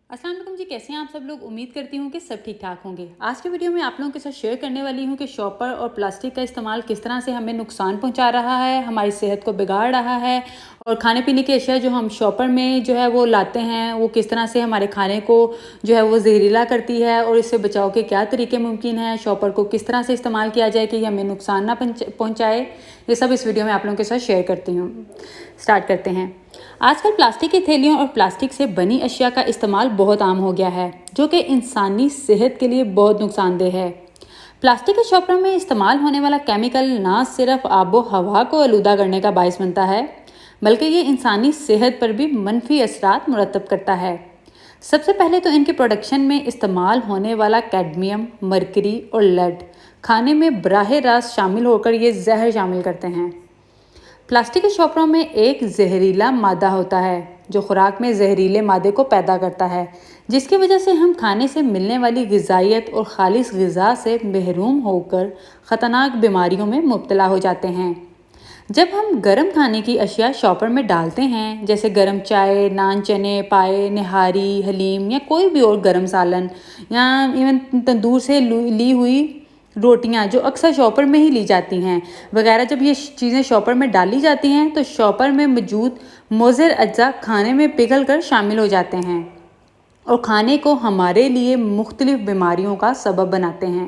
अस्सलाम वालेकुम जी, कैसे हैं आप सब लोग। उम्मीद करती हूँ कि सब ठीक ठाक होंगे। आज के वीडियो में आप लोगों के साथ शेयर करने वाली हूँ कि शॉपर और प्लास्टिक का इस्तेमाल किस तरह से हमें नुकसान पहुँचा रहा है, हमारी सेहत को बिगाड़ रहा है, और खाने पीने की अशिया जो हम शॉपर में जो है वो लाते हैं वो किस तरह से हमारे खाने को जो है वो जहरीला करती है, और इससे बचाव के क्या तरीके मुमकिन हैं, शॉपर को किस तरह से इस्तेमाल किया जाए कि हमें नुकसान ना पहुँचाए। ये सब इस वीडियो में आप लोगों के साथ शेयर करती हूँ। स्टार्ट करते हैं। आजकल प्लास्टिक की थैलियों और प्लास्टिक से बनी अशिया का इस्तेमाल बहुत आम हो गया है, जो कि इंसानी सेहत के लिए बहुत नुकसानदेह है। प्लास्टिक के शॉपर में इस्तेमाल होने वाला केमिकल ना सिर्फ आबो हवा को आलूदा करने का बायस बनता है, बल्कि ये इंसानी सेहत पर भी मनफी असरात मुरतब करता है। सबसे पहले तो इनके प्रोडक्शन में इस्तेमाल होने वाला कैडमियम, मरकरी और लेड खाने में बराह रास्त शामिल होकर ये जहर शामिल करते हैं। प्लास्टिक के शॉपरों में एक जहरीला मादा होता है जो खुराक में जहरीले मादे को पैदा करता है, जिसकी वजह से हम खाने से मिलने वाली ग़िज़ाइयत और खालिस ग़िज़ा से महरूम होकर ख़तरनाक बीमारियों में मुब्तला हो जाते हैं। जब हम गर्म खाने की अशिया शॉपर में डालते हैं, जैसे गर्म चाय, नान, चने, पाए, निहारी, हलीम या कोई भी और गर्म सालन या इवन तंदूर से ली हुई रोटियां जो अक्सर शॉपर में ही ली जाती हैं वगैरह, जब ये चीज़ें शॉपर में डाली जाती हैं तो शॉपर में मौजूद मुज़र अज्जा खाने में पिघल कर शामिल हो जाते हैं और खाने को हमारे लिए मुख्तलिफ बीमारियों का सबब बनाते हैं।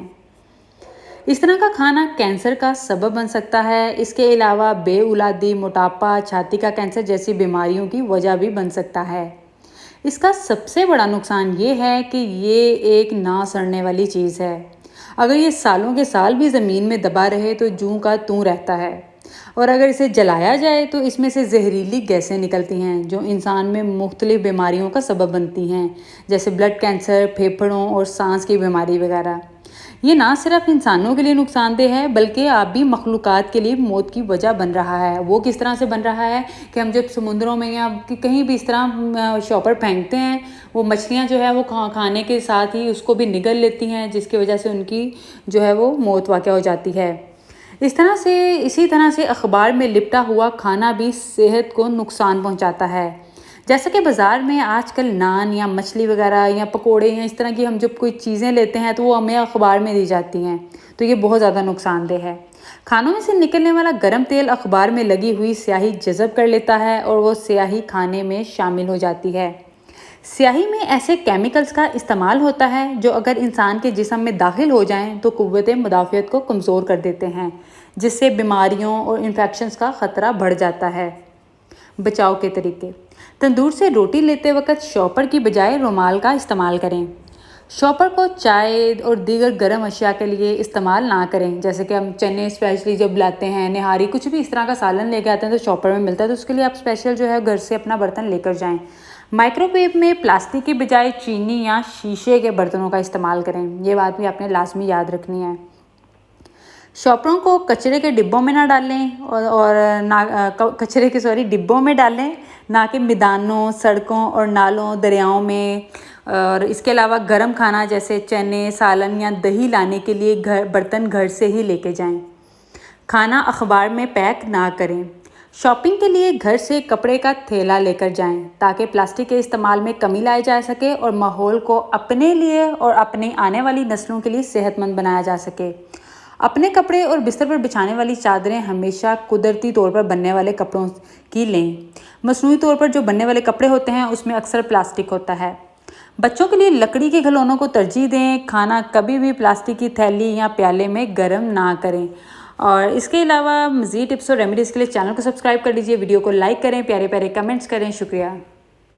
इस तरह का खाना कैंसर का सबब बन सकता है। इसके अलावा बेऔलादी, मोटापा, छाती का कैंसर जैसी बीमारियों की वजह भी बन सकता है। इसका सबसे बड़ा नुकसान ये है कि ये एक ना सड़ने वाली चीज़ है। अगर ये सालों के साल भी ज़मीन में दबा रहे तो जूं का तूं रहता है, और अगर इसे जलाया जाए तो इसमें से जहरीली गैसें निकलती हैं जो इंसान में मुख्तलिफ बीमारियों का सबब बनती हैं, जैसे ब्लड कैंसर, फेफड़ों और सांस की बीमारी वगैरह। ये ना सिर्फ इंसानों के लिए नुकसानदेह है बल्कि आबी मखलूक़ात के लिए मौत की वजह बन रहा है। वो किस तरह से बन रहा है कि हम जब समुद्रों में या कहीं भी इस तरह शॉपर फेंकते हैं, वो मछलियाँ जो है वो खाने के साथ ही उसको भी निगल लेती हैं, जिसकी वजह से उनकी जो है वो मौत वाक़या हो जाती है। इसी तरह से अखबार में लिपटा हुआ खाना भी सेहत को नुकसान पहुँचाता है। जैसा कि बाज़ार में आजकल नान या मछली वगैरह या पकोड़े या इस तरह की हम जब कोई चीज़ें लेते हैं तो वो हमें अखबार में दी जाती हैं, तो ये बहुत ज़्यादा नुकसानदेह है। खानों में से निकलने वाला गर्म तेल अखबार में लगी हुई स्याही जज़ब कर लेता है और वो स्याही खाने में शामिल हो जाती है। स्याही में ऐसे केमिकल्स का इस्तेमाल होता है जो अगर इंसान के जिस्म में दाखिल हो जाएं तो कुव्वत मुदाफ़ियत को कमज़ोर कर देते हैं, जिससे बीमारियों और इन्फेक्शंस का ख़तरा बढ़ जाता है। बचाव के तरीके: तंदूर से रोटी लेते वक्त शॉपर की बजाय रुमाल का इस्तेमाल करें। शॉपर को चाय और दीगर गर्म अशिया के लिए इस्तेमाल ना करें, जैसे कि हम चने स्पेशली जब लाते हैं, निहारी, कुछ भी इस तरह का सालन लेके आते हैं तो शॉपर में मिलता है, तो उसके लिए आप स्पेशल जो है घर से अपना बर्तन लेकर जाएं। माइक्रोवेव में प्लास्टिक की बजाय चीनी या शीशे के बर्तनों का इस्तेमाल करें, ये बात भी आपने लाजमी याद रखनी है। शॉपरों को कचरे के डिब्बों में ना डालें डिब्बों में डालें, ना कि मैदानों, सड़कों और नालों, दरियाओं में। और इसके अलावा गर्म खाना जैसे चने, सालन या दही लाने के लिए बर्तन घर से ही लेके जाएं। खाना अखबार में पैक ना करें। शॉपिंग के लिए घर से कपड़े का थैला लेकर जाएं ताकि प्लास्टिक के इस्तेमाल में कमी लाई जा सके और माहौल को अपने लिए और अपने आने वाली नस्लों के लिए सेहतमंद बनाया जा सके। अपने कपड़े और बिस्तर पर बिछाने वाली चादरें हमेशा कुदरती तौर पर बनने वाले कपड़ों की लें। मसनूई तौर पर जो बनने वाले कपड़े होते हैं उसमें अक्सर प्लास्टिक होता है। बच्चों के लिए लकड़ी के खिलौनों को तरजीह दें। खाना कभी भी प्लास्टिक की थैली या प्याले में गर्म ना करें। और इसके अलावा मज़ीद टिप्स और रेमेडीज़ के लिए चैनल को सब्सक्राइब कर लीजिए, वीडियो को लाइक करें, प्यारे प्यारे कमेंट्स करें। शुक्रिया।